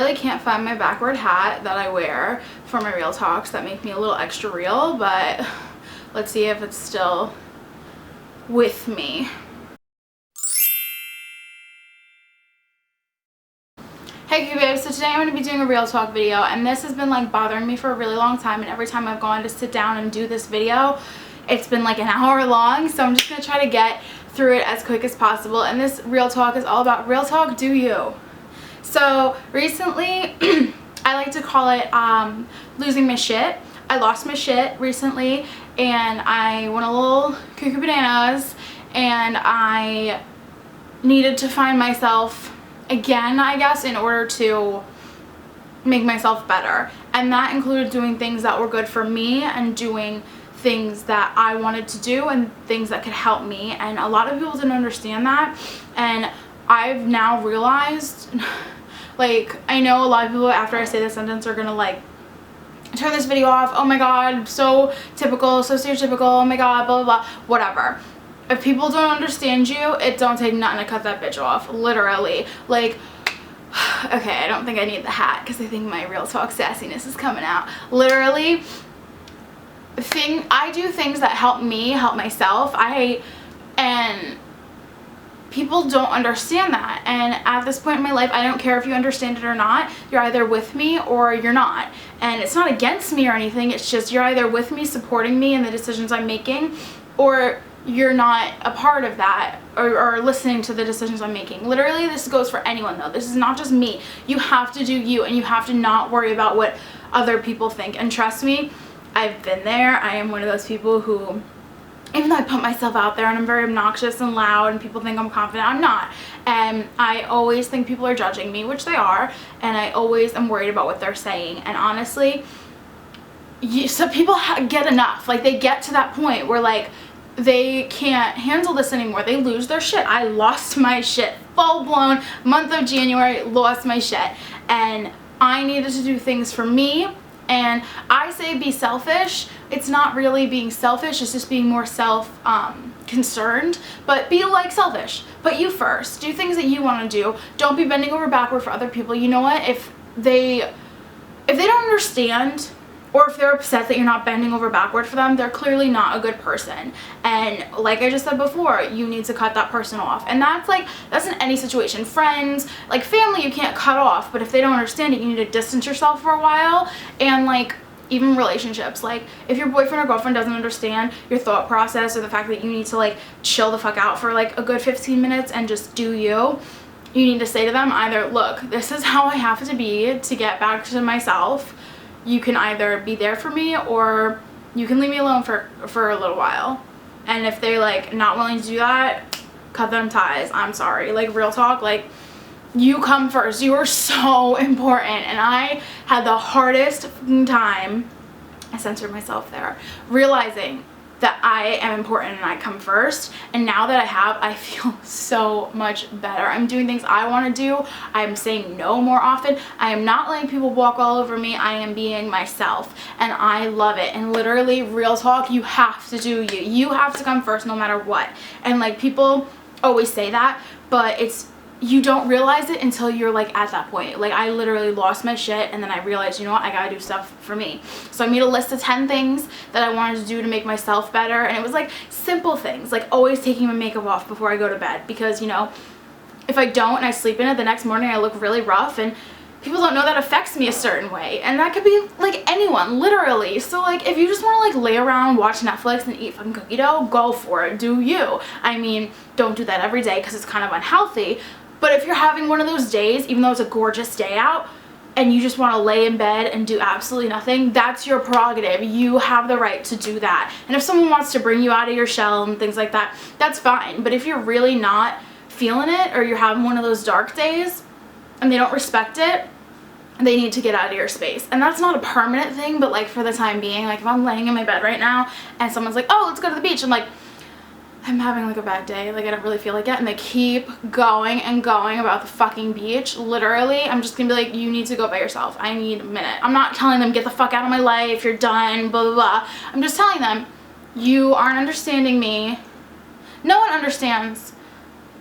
I really can't find my backward hat that I wear for my real talks that make me a little extra real, but let's see if it's still with me. Hey babes, so today I'm going to be doing a real talk video, and this has been like bothering me for a really long time, and every time I've gone to sit down and do this video it's been like an hour long, so I'm just going to try to get through it as quick as possible. And this real talk is all about real talk, do you? So recently I like to call it losing my shit. I lost my shit recently and I went a little cuckoo bananas, and I needed to find myself again, I guess, in order to make myself better. And that included doing things that were good for me and doing things that I wanted to do and things that could help me. And a lot of people didn't understand that, and I've now realized, like, I know a lot of people after I say this sentence are gonna like turn this video off. Oh my god, so typical, so stereotypical, oh my god, blah blah blah, whatever. If people don't understand you, it don't take nothing to cut that bitch off, literally. Like, okay, I don't think I need the hat because I think my real talk sassiness is coming out. Literally, I do things that help me, help myself. And people don't understand that, and at this point in my life I don't care if you understand it or not. You're either with me or you're not, and it's not against me or anything. It's just you're either with me, supporting me in the decisions I'm making, or you're not a part of that, or listening to the decisions I'm making. Literally, this goes for anyone though. This is not just me. You have to do you, and you have to not worry about what other people think. And trust me, I've been there. I am one of those people who, even though I put myself out there and I'm very obnoxious and loud and people think I'm confident, I'm not. And I always think people are judging me, which they are, and I always am worried about what they're saying. And honestly, so people get enough. Like, they get to that point where like they can't handle this anymore. They lose their shit. I lost my shit. Full blown month of January, lost my shit. And I needed to do things for me. And I say be selfish. It's not really being selfish, it's just being more concerned. But be like selfish. Put you first. Do things that you want to do. Don't be bending over backward for other people. You know what? If they don't understand, or if they're upset that you're not bending over backward for them, they're clearly not a good person. And like I just said before, you need to cut that person off. And that's in any situation. Friends, like family, you can't cut off, but if they don't understand it, you need to distance yourself for a while. And like, even relationships, like if your boyfriend or girlfriend doesn't understand your thought process, or the fact that you need to like chill the fuck out for like a good 15 minutes and just do you need to say to them either, look, this is how I have to be to get back to myself. You can either be there for me, or you can leave me alone for a little while. And if they're like not willing to do that, cut them ties. I'm sorry. Like, real talk, like, you come first. You are so important. And I had the hardest time, I censored myself there, realizing that I am important and I come first. And now that I feel so much better. I'm doing things I want to do. I'm saying no more often. I am not letting people walk all over me. I am being myself, and I love it. And literally, real talk, you have to do you. You have to come first no matter what. And like, people always say that, but you don't realize it until you're like at that point. Like, I literally lost my shit, and then I realized, you know what, I gotta do stuff for me. So I made a list of 10 things that I wanted to do to make myself better, and it was like simple things, like always taking my makeup off before I go to bed, because, you know, if I don't and I sleep in it, the next morning I look really rough, and people don't know that affects me a certain way. And that could be like anyone, literally. So like, if you just want to like lay around, watch Netflix and eat fucking cookie dough, go for it, do you. I mean, don't do that every day because it's kind of unhealthy. But if you're having one of those days, even though it's a gorgeous day out, and you just want to lay in bed and do absolutely nothing, that's your prerogative. You have the right to do that. And if someone wants to bring you out of your shell and things like that, that's fine. But if you're really not feeling it, or you're having one of those dark days and they don't respect it, they need to get out of your space. And that's not a permanent thing, but like for the time being, like if I'm laying in my bed right now and someone's like, oh, let's go to the beach, I'm like, I'm having like a bad day, like I don't really feel like it, and they keep going and going about the fucking beach, literally, I'm just gonna be like, you need to go by yourself. I need a minute. I'm not telling them get the fuck out of my life, you're done, blah blah blah. I'm just telling them, you aren't understanding me. No one understands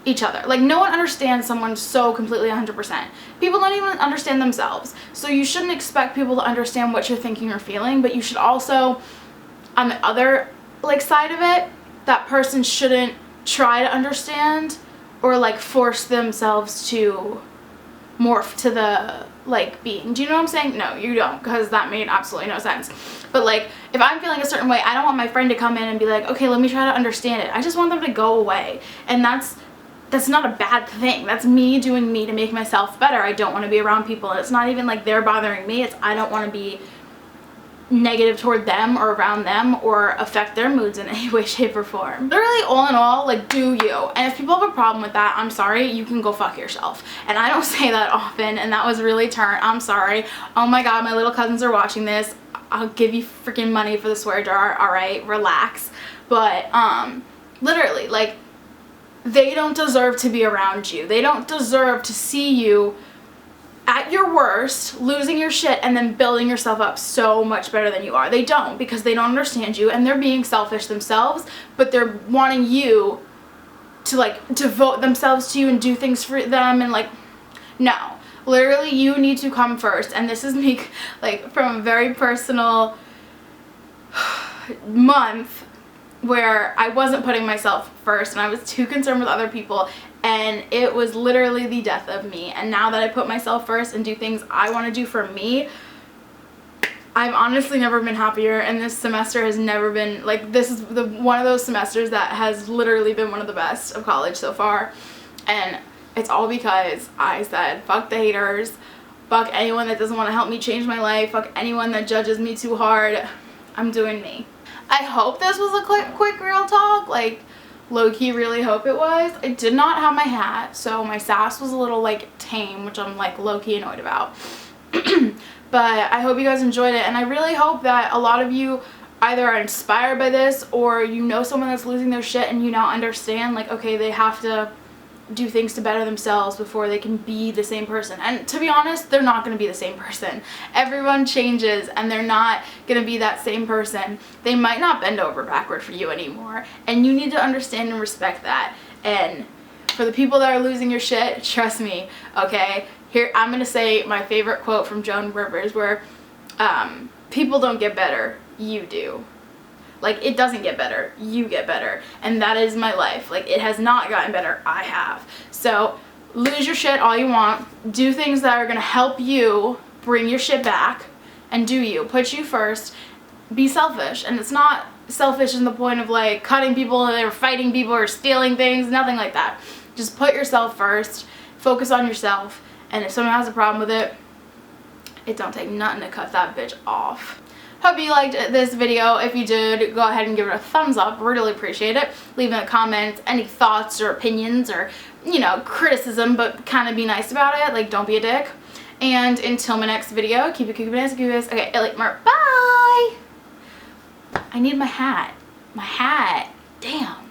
each other. Like, no one understands someone so completely 100%. People don't even understand themselves. So you shouldn't expect people to understand what you're thinking or feeling, but you should also, on the other like side of it, that person shouldn't try to understand or like force themselves to morph to the like being. Do you know what I'm saying? No, you don't, because that made absolutely no sense. But like, if I'm feeling a certain way, I don't want my friend to come in and be like, okay, let me try to understand it. I just want them to go away. And that's not a bad thing. That's me doing me to make myself better. I don't want to be around people, and it's not even like they're bothering me. It's I don't want to be negative toward them or around them or affect their moods in any way, shape, or form. Literally, all in all, like, do you. And if people have a problem with that, I'm sorry, you can go fuck yourself. And I don't say that often, and that was really turnt. I'm sorry. Oh my god, my little cousins are watching this. I'll give you freaking money for the swear jar, alright? Relax. But, literally, like, they don't deserve to be around you. They don't deserve to see you at your worst, losing your shit, and then building yourself up so much better than you are. They don't, because they don't understand you, and they're being selfish themselves, but they're wanting you to like devote themselves to you and do things for them, and like, no. Literally, you need to come first. And this is me like from a very personal month where I wasn't putting myself first and I was too concerned with other people, and it was literally the death of me. And now that I put myself first and do things I want to do for me, I've honestly never been happier, and this semester has never been like, this is one of those semesters that has literally been one of the best of college so far. And it's all because I said fuck the haters, fuck anyone that doesn't want to help me change my life, fuck anyone that judges me too hard. I'm doing me. I hope this was a quick real talk, like low-key really hope it was. I did not have my hat, so my sass was a little like tame, which I'm like low-key annoyed about. But I hope you guys enjoyed it, and I really hope that a lot of you either are inspired by this, or you know someone that's losing their shit and you now understand like, okay, they have to do things to better themselves before they can be the same person. And to be honest, they're not going to be the same person. Everyone changes, and they're not going to be that same person. They might not bend over backward for you anymore, and you need to understand and respect that. And for the people that are losing your shit, trust me, okay? Here, I'm going to say my favorite quote from Joan Rivers, where people don't get better, you do. Like, it doesn't get better, you get better. And that is my life. Like, it has not gotten better, I have. So, lose your shit all you want. Do things that are going to help you bring your shit back. And do you. Put you first. Be selfish. And it's not selfish in the point of, like, cutting people or fighting people or stealing things. Nothing like that. Just put yourself first. Focus on yourself. And if someone has a problem with it, it don't take nothing to cut that bitch off. Hope you liked this video. If you did, go ahead and give it a thumbs up. Really appreciate it. Leave in the comments any thoughts or opinions or, you know, criticism, but kind of be nice about it. Like, don't be a dick. And until my next video, keep it cookie bananas, goobas. Okay, like more. Bye! I need my hat. My hat. Damn.